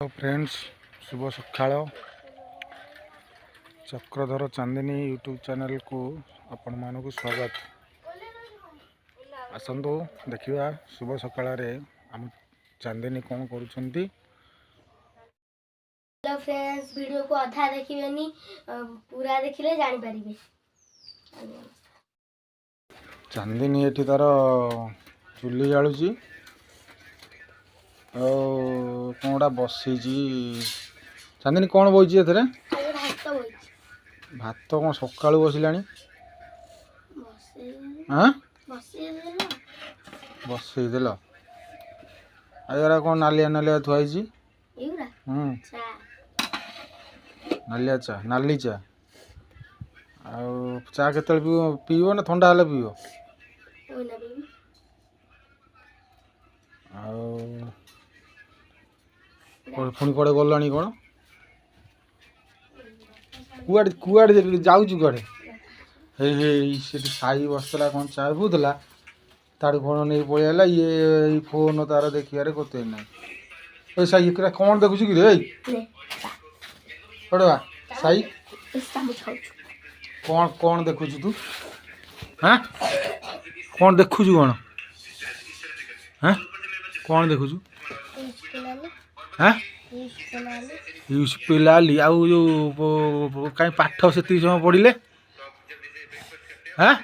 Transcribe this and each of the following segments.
Friends शुभ सकाळ Chakradhar Chandini YouTube channel को आपण मानक स्वागत। आसंतु देखिए शुभ सकाळ आम चांदिनी कौन करुछंती। हेलो फ्रेंड्स, वीडियो को अधा देखिबेनी, पूरा देखिले जानि परिबे। चांदिनी एठी तार चुली जालुची कौनटा बसी। चांदिनी कौन बोची एथरे? भात कौन सकाळू बसिलानी? बसई देल आरा कौन नालिया नालिया थुआई? नालिया चा नाली चा चा केतल पीव ना ठंडा हेले पीव? पुणी कड़े गलानी कौन कुआड़े कुआड़े जाऊँ कड़े हे साई बसला कौन चा पिला ताड़ कौन नहीं पलैला ये फोन तार देखिए कोते ना साई कौन देखुच कि पड़वा साई कौन कौन देखुच तू? हाँ कौन देखुच कौन? हाँ कौन देखुच? हाँ पिलाली आउ जो कहीं पाठ से समय पढ़ले? हाँ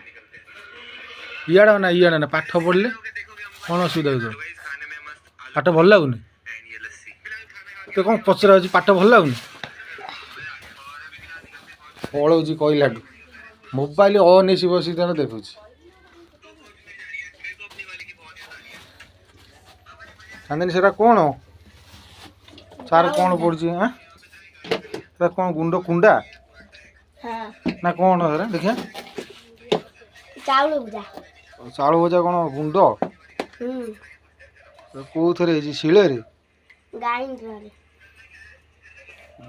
इड़ा ना पाठ पढ़ले कौन असुविधा हो? पाठ भल लगुनि तो कौन पचरा पाठ भल लगुनि? पलौ कहला मोबाइल अन एसी बस देखुच। चांदिनी से कौन सार कौन पड़ी? हाँ कौन गुंड कुंडा ना कौन देखिए चाउल भजा कौन गुंड कौ थे शिले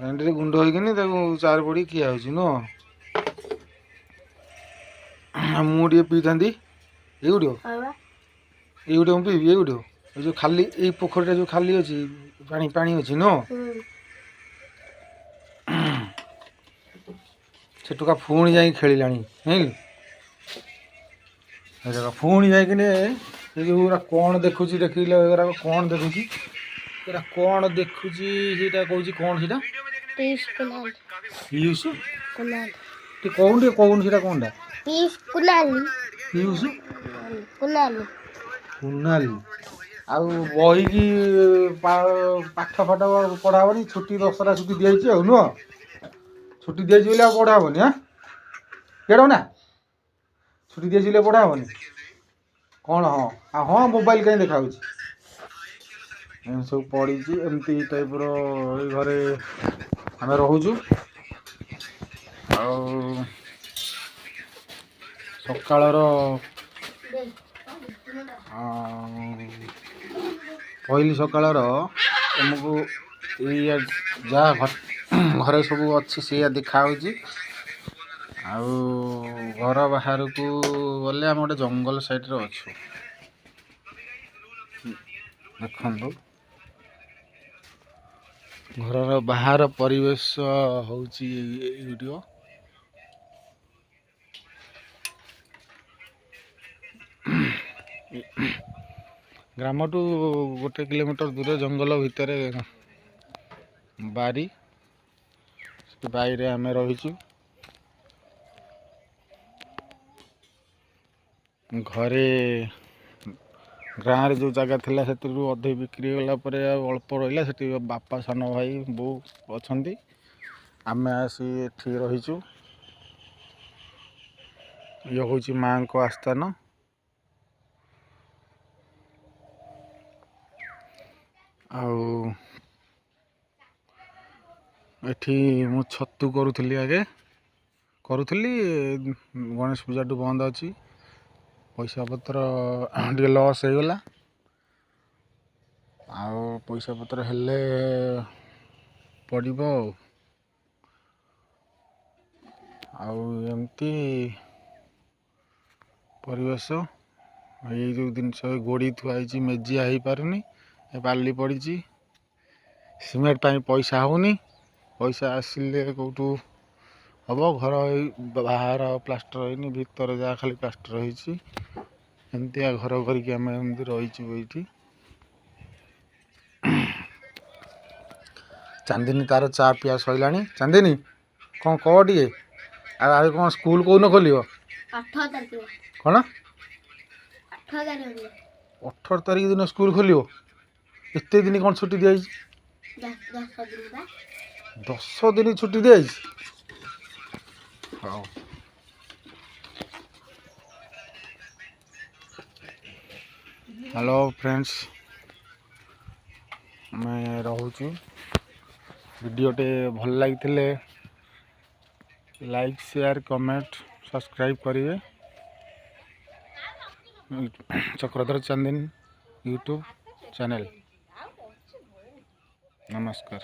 गांडी गुंड हो चार पड़ी खिया हो मुझे पी था ये पीबी ये जो खाली ये पोखरी जो खाली अच्छी पानी पानी अच्छी न से टुका पुणी जा खेला पुणी जा कौन देखुची देखिले कौन देखुची कौन देखुची कौन कौन पीयूष कौन कौन से कौन पीयूष कुनाली आउ बही की पाठ फाठ पढ़ाबनी छुट्टी दसरा छुट्टी दी नुह छुट्टी दी पढ़ाबनी। हाँ केड़ ना छुट्टी दी पढ़ाबनी कौन? हाँ हाँ मोबाइल कहीं देखा सब पड़ी एमती टाइप घरे आम रोचु सकाळर पहली सकाळर तुमको जहाँ घरे सब अच्छी से देखा घर बाहर को गले आम गोटे जंगल साइड रे अच्छु देखो घर बाहर परिवेश होची वीडियो। ग्राम टू गोटे किलोमीटर दूर जंगल भितर बारी बारी आम रहीचु घरे गाँव जो जगह थिला से अधे बिक्री गला अल्प रहा से बापा सान भाई बो अच्छा आम आसी एठी रहीचु ये हूँ माँ को आस्थान एठी मु छतु करुली आगे करुली गणेश पूजा टू बंद अच्छी पैसा पत्र टे लॉस हो गला पैसा पत्र हेले पड़ो एमती परिवेश ये जो जिनस गोड़ी थुआई मेजिया हो पारनी बाली पड़ी ସିମେଣ୍ଟ ପାଇଁ ପଇସା ହେଉନି। ପଇସା ଆସିଲେ କେଉଁଠୁ ହେବ। ଘର ବାହାର ପ୍ଲାଷ୍ଟର ହେଇନି, ଭିତରେ ଯାହା ଖାଲି ପ୍ଲାଷ୍ଟର ହେଇଛି। ଏମିତିଆ ଘର କରିକି ଆମେ ଏମିତି ରହିଛୁ ଏଇଠି। ଚାନ୍ଦିନୀ ତାର ଚା ପିଆ ସରିଲାଣି। ଚାନ୍ଦିନୀ କ'ଣ କହ ଟିକେ? ଆଉ କ'ଣ ସ୍କୁଲ କେଉଁଦିନ ଖୋଲିବ? 18 ତାରିଖ। କ'ଣ 18 ତାରିଖ? 18 ତାରିଖ ଦିନ ସ୍କୁଲ ଖୋଲିବ? ଏତେ ଦିନ କ'ଣ ଛୁଟି ଦିଆଯାଇଛି? 10 ଦିନ ଛୁଟି ଦିଆଯାଇଛି। ହଉ। ହ୍ୟାଲୋ ଫ୍ରେଣ୍ଡସ୍, ଆମେ ରହୁଛୁ। ଭିଡ଼ିଓଟେ ଭଲ ଲାଗିଥିଲେ ଲାଇକ୍, ସେୟାର, କମେଣ୍ଟ, ସବସ୍କ୍ରାଇବ୍ କରିବେ। ଚକ୍ରଧର ଚାନ୍ଦିନୀ ୟୁଟ୍ୟୁବ୍ ଚ୍ୟାନେଲ୍। ନମସ୍କାର।